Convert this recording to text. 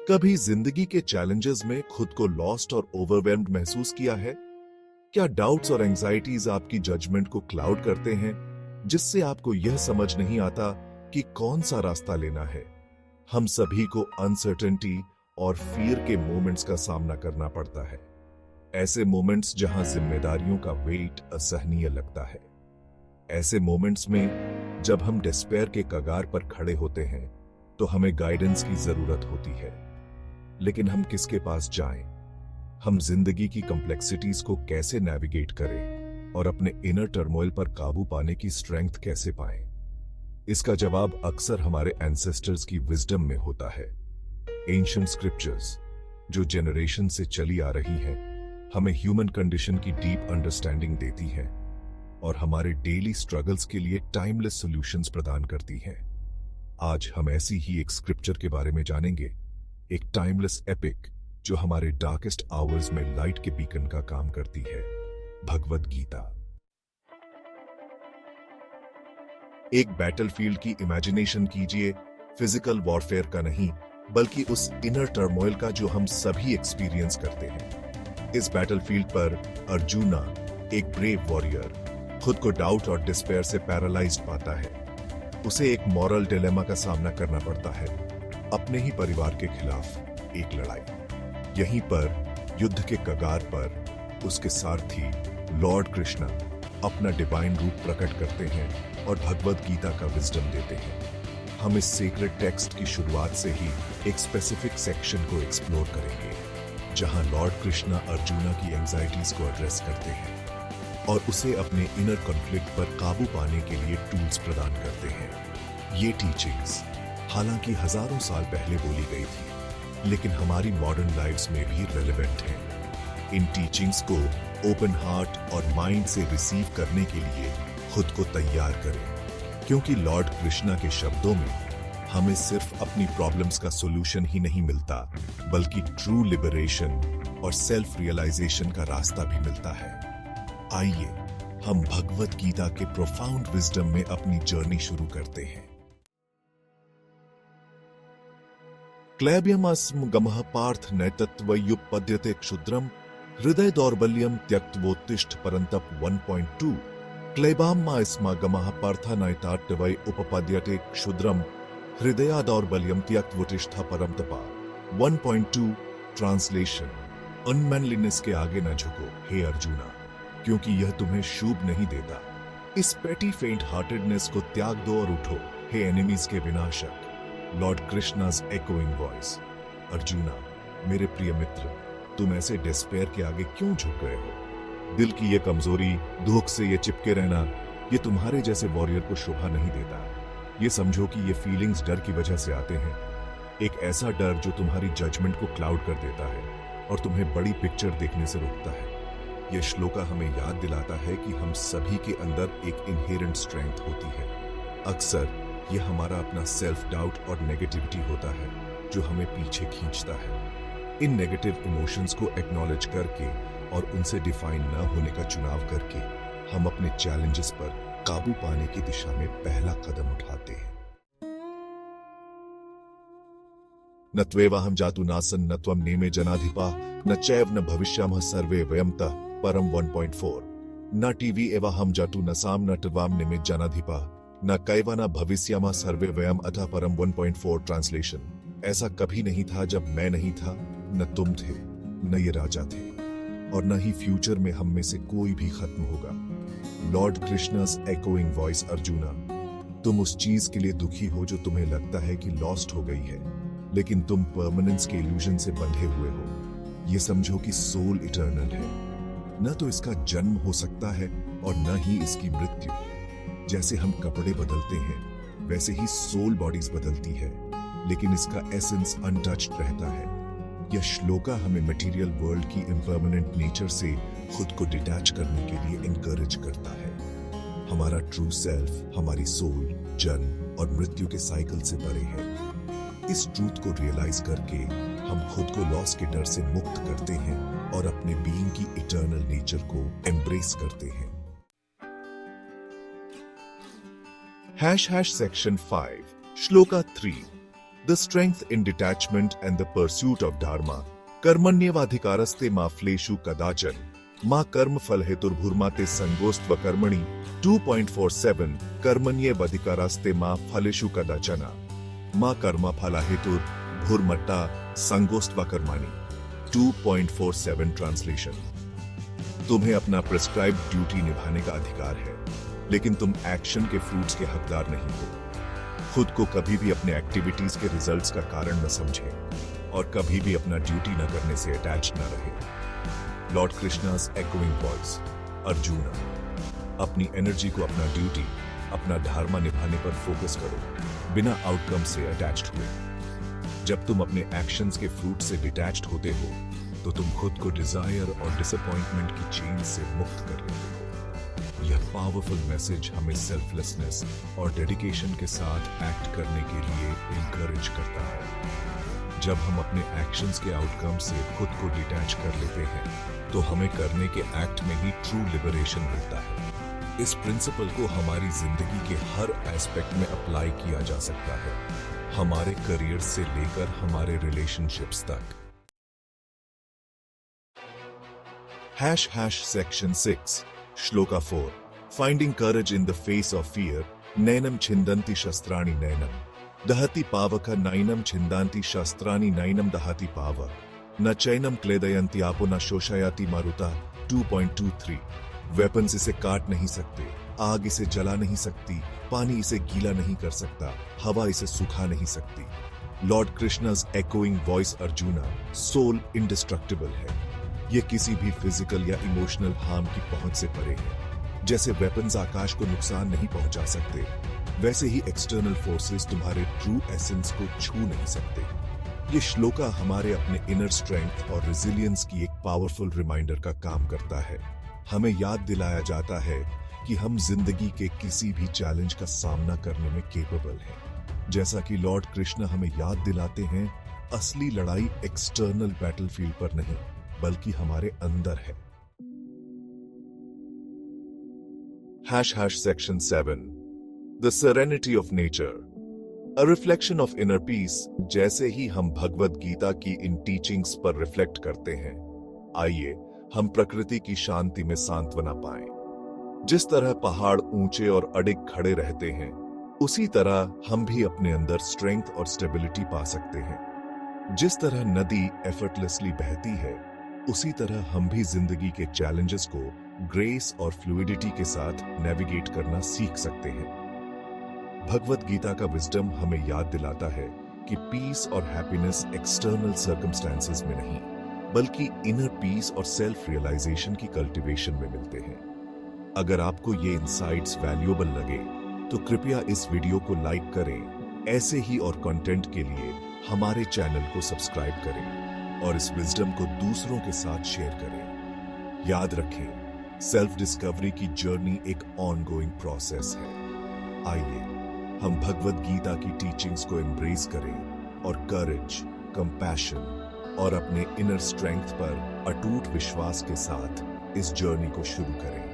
कभी जिंदगी के चैलेंजेस में खुद को लॉस्ट और ओवरवेल्म्ड महसूस किया है? क्या डाउट्स और एंजाइटीज आपकी जजमेंट को क्लाउड करते हैं, जिससे आपको यह समझ नहीं आता कि कौन सा रास्ता लेना है? हम सभी को अनसर्टेनिटी और फियर के मोमेंट्स का सामना करना पड़ता है। ऐसे मोमेंट्स जहां जिम्मेदारियों का वेट असहनीय लगता है। ऐसे मोमेंट्स में जब हम डिस्पेयर के कगार पर खड़े होते हैं तो हमें गाइडेंस की जरूरत होती है, लेकिन हम किसके पास जाएं? हम जिंदगी की कॉम्प्लेक्सिटीज को कैसे नेविगेट करें और अपने इनर टर्मोइल पर काबू पाने की स्ट्रेंथ कैसे पाएं? इसका जवाब अक्सर हमारे एंसेस्टर्स की विजडम में होता है। एंशिएंट स्क्रिप्चर्स जो जनरेशन से चली आ रही हैं, हमें ह्यूमन कंडीशन की डीप अंडरस्टैंडिंग देती हैं और हमारे डेली स्ट्रगल्स के लिए टाइमलेस सॉल्यूशंस प्रदान करती हैं। आज हम ऐसी ही एक स्क्रिप्चर के बारे में जानेंगे, एक टाइमलेस एपिक जो हमारे डार्केस्ट आवर्स में लाइट के बीकन का काम करती है, भगवद गीता। एक बैटलफील्ड की इमेजिनेशन कीजिए, फिजिकल वॉरफेयर का नहीं, बल्कि उस इनर टर्मोइल का जो हम सभी एक्सपीरियंस करते हैं। इस बैटलफील्ड पर अर्जुना, एक ब्रेव वॉरियर, खुद को डाउट और डिस्पेयर से पैरालाइज्ड पाता है। उसे एक मॉरल डिलेमा का सामना करना पड़ता है, अपने ही परिवार के खिलाफ एक लड़ाई। यहीं पर युद्ध के कगार पर उसके सारथी लॉर्ड कृष्णा अपना डिवाइन रूप प्रकट करते हैं और भगवद गीता का विजडम देते हैं। हम इस सीक्रेट टेक्स्ट की शुरुआत से ही एक स्पेसिफिक सेक्शन को एक्सप्लोर करेंगे, जहां लॉर्ड कृष्णा अर्जुना की एंजाइटीज को एड्रेस करते हैं और उसे अपने इनर कॉन्फ्लिक्ट पर काबू पाने के लिए टूल्स प्रदान करते हैं। ये टीचिंग्स हालांकि हजारों साल पहले बोली गई थी, लेकिन हमारी मॉडर्न लाइफ्स में भी रेलेवेंट हैं। इन टीचिंग्स को ओपन हार्ट और माइंड से रिसीव करने के लिए खुद को तैयार करें, क्योंकि लॉर्ड कृष्णा के शब्दों में हमें सिर्फ अपनी प्रॉब्लम्स का सॉल्यूशन ही नहीं मिलता, बल्कि ट्रू लिबरेशन और सेल्फ रियलाइजेशन का रास्ता भी मिलता है। आइए हम भगवद गीता के प्रोफाउंड विजडम में अपनी जर्नी शुरू करते हैं। क्लैब्यमस्म गमः पार्थ नैतत्वयुपपद्यते क्षुद्रम हृदय दौर्बल्यम त्यक्त्वोत्तिष्ठ परन्तप 1.2 क्लैबाम्मा स्म गमः पार्थ नैताट्वै उपपद्यते क्षुद्रम हृदय दौर्बल्यम त्यक्त्वोत्तिष्ठ परन्तप 1.2 ट्रांसलेशन। अनमैनलीनेस के आगे न झुको हे अर्जुना, क्योंकि यह तुम्हें शुभ नहीं देता। इस पेटी फेंट हार्टेडनेस को त्याग दो और उठो हे एनिमीज के विनाशक। Lord Krishna's echoing voice। Arjuna, मेरे प्रिय मित्र, तुम ऐसे डिस्पेयर के आगे क्यों झुक गए हो? दिल की ये कमजोरी, दुख से ये चिपके रहना, ये तुम्हारे जैसे वॉरियर को शोभा नहीं देता। ये समझो कि ये फीलिंग्स डर की वजह से आते हैं, एक ऐसा डर जो तुम्हारी जजमेंट को क्लाउड कर देता है और तुम्हें बड़ी पिक्चर देखने से रोकता है। यह श्लोका हमें याद दिलाता है कि हम सभी के अंदर एक इनहेरेंट स्ट्रेंथ होती है। अक्सर यह हमारा अपना सेल्फ डाउट और नेगेटिविटी होता है जो हमें पीछे खींचता है। इन नेगेटिव इमोशंस को एक्नॉलेज करके और उनसे डिफाइन न होने का चुनाव करके हम अपने चैलेंजेस पर काबू पाने की दिशा में पहला कदम उठाते हैं। न त्वेवाहं जातु नासन् न त्वं नेमे जनाधिपा न चैव न भविष्यामः सर्वे वयम्तः परम 1.4 न टीवी एवाहं जातु न साम न ट्वाम नेमे जनाधिपा न कैवाना भविष्यामा सर्वे वयम अथा परम 1.4 ट्रांसलेशन। ऐसा कभी नहीं था जब मैं नहीं था, न तुम थे, न ये राजा थे, और न ही फ्यूचर में हम में से कोई भी खत्म होगा। Lord Krishna's echoing voice। Arjuna, तुम उस चीज के लिए दुखी हो जो तुम्हें लगता है कि लॉस्ट हो गई है, लेकिन तुम परमानेंस के इल्यूजन से बंधे हुए हो। ये समझो कि सोल इटर्नल है, न तो इसका जन्म हो सकता है और न ही इसकी मृत्यु। जैसे हम कपड़े बदलते हैं, वैसे ही सोल बॉडीज बदलती है, लेकिन इसका एसेंस अनटच्ड रहता है। यह श्लोका हमें मटेरियल वर्ल्ड की इम्परमानेंट नेचर से खुद को डिटैच करने के लिए इनकरेज करता है। हमारा ट्रू सेल्फ, हमारी सोल, जन्म और मृत्यु के साइकिल से परे है। इस ट्रूथ को रियलाइज करके हम खुद को लॉस के डर से मुक्त करते हैं और अपने बीइंग की इटर्नल नेचर को एम्ब्रेस करते हैं। ##Section 5 shloka 3 The strength in detachment and the pursuit of dharma. कर्मण्येवाधिकारस्ते मा फलेषु कदाचन मा कर्मफल हेतुर्भुर्माते संगोस्त्व कर्मणि 2.47 कर्मण्येवाधिकारस्ते मा फलेषु कदाचन मा कर्मफल हेतुर्भुर्मट्टा संगोस्त्व कर्माणि 2.47 ट्रांसलेशन। तुम्हें अपना प्रिस्क्राइब्ड ड्यूटी निभाने का अधिकार है, लेकिन तुम एक्शन के फ्रूट्स के हकदार नहीं हो। खुद को कभी भी अपने एक्टिविटीज के रिजल्ट्स का कारण न समझे और कभी भी अपना ड्यूटी न करने से अटैच न रहे। Lord Krishna's echoing voice, Arjun, अपनी एनर्जी को अपना ड्यूटी, अपना धर्म निभाने पर फोकस करो, बिना आउटकम से अटैच्ड हुए। जब तुम अपने एक्शंस के फ्रूट से डिटैच्ड होते हो, तो तुम खुद को डिजायर और डिसअपॉइंटमेंट की चेन से मुक्त कर लेते हो। यह पावरफुल मैसेज हमें सेल्फलेसनेस और डेडिकेशन के साथ एक्ट करने के लिए इंकरेज करता है। जब हम अपने एक्शंस के आउटकम से खुद को डिटैच कर लेते हैं, तो हमें करने के एक्ट में ही ट्रू लिबरेशन मिलता है। इस प्रिंसिपल को हमारी जिंदगी के हर एस्पेक्ट में अप्लाई किया जा सकता है, हमारे करियर से लेकर हमारे रिलेशनशिप्स तक। Section 6, Shloka 4. Finding courage in the face of fear. Nainam chindanti shastrani nainam. Dahati pavaka nainam chindanti shastrani nainam dahati pavak. Na chainam kledayanti apo na shoshayati maruta. 2.23. Weapons इसे काट नहीं सकते, आग इसे जला नहीं सकती, पानी इसे गीला नहीं कर सकता, हवा इसे सुखा नहीं सकती। Lord Krishna's echoing voice Arjuna, soul indestructible है। ये किसी भी फिजिकल या इमोशनल हार्म की पहुंच से परे है। जैसे वेपन्स आकाश को नुकसान नहीं पहुंचा सकते, वैसे ही एक्सटर्नल फोर्सेस तुम्हारे ट्रू एसेंस को छू नहीं सकते। ये श्लोका हमारे अपने इनर स्ट्रेंथ और रेजिलियंस की एक पावरफुल रिमाइंडर का काम करता है। हमें याद दिलाया जाता है कि हम जिंदगी के किसी भी चैलेंज का सामना करने में केपेबल हैं। जैसा कि लॉर्ड कृष्ण हमें याद दिलाते हैं, असली लड़ाई एक्सटर्नल बैटलफील्ड पर नहीं, बल्कि हमारे अंदर है। Section 7. The serenity of nature. A reflection of inner peace. जैसे ही हम भगवद गीता की इन टीचिंग्स पर रिफ्लेक्ट करते हैं, आइए हम प्रकृति की शांति में सांत्वना पाएं। जिस तरह पहाड़ ऊंचे और अडिग खड़े रहते हैं, उसी तरह हम भी अपने अंदर स्ट्रेंथ और स्टेबिलिटी पा सकते हैं। जिस तरह नदी एफर्टलेसली बहती है, उसी तरह हम भी जिंदगी के चैलेंजेस को ग्रेस और फ्लूइडिटी के साथ नेविगेट करना सीख सकते हैं। भगवद गीता का विजडम हमें याद दिलाता है कि पीस और हैप्पीनेस एक्सटर्नल सर्कमस्टेंसेस में नहीं, बल्कि इनर पीस और सेल्फ रियलाइजेशन की कल्टीवेशन में मिलते हैं। अगर आपको ये इंसाइट्स वैल्यूएबल लगे, तो कृपया इस वीडियो को लाइक करें। ऐसे ही और कंटेंट के लिए हमारे चैनल को सब्सक्राइब करें और इस विजडम को दूसरों के साथ शेयर करें। याद रखें, सेल्फ डिस्कवरी की जर्नी एक ऑनगोइंग प्रोसेस है। आइए हम भगवद गीता की टीचिंग्स को एम्ब्रेस करें और करेज, कंपैशन और अपने इनर स्ट्रेंथ पर अटूट विश्वास के साथ इस जर्नी को शुरू करें।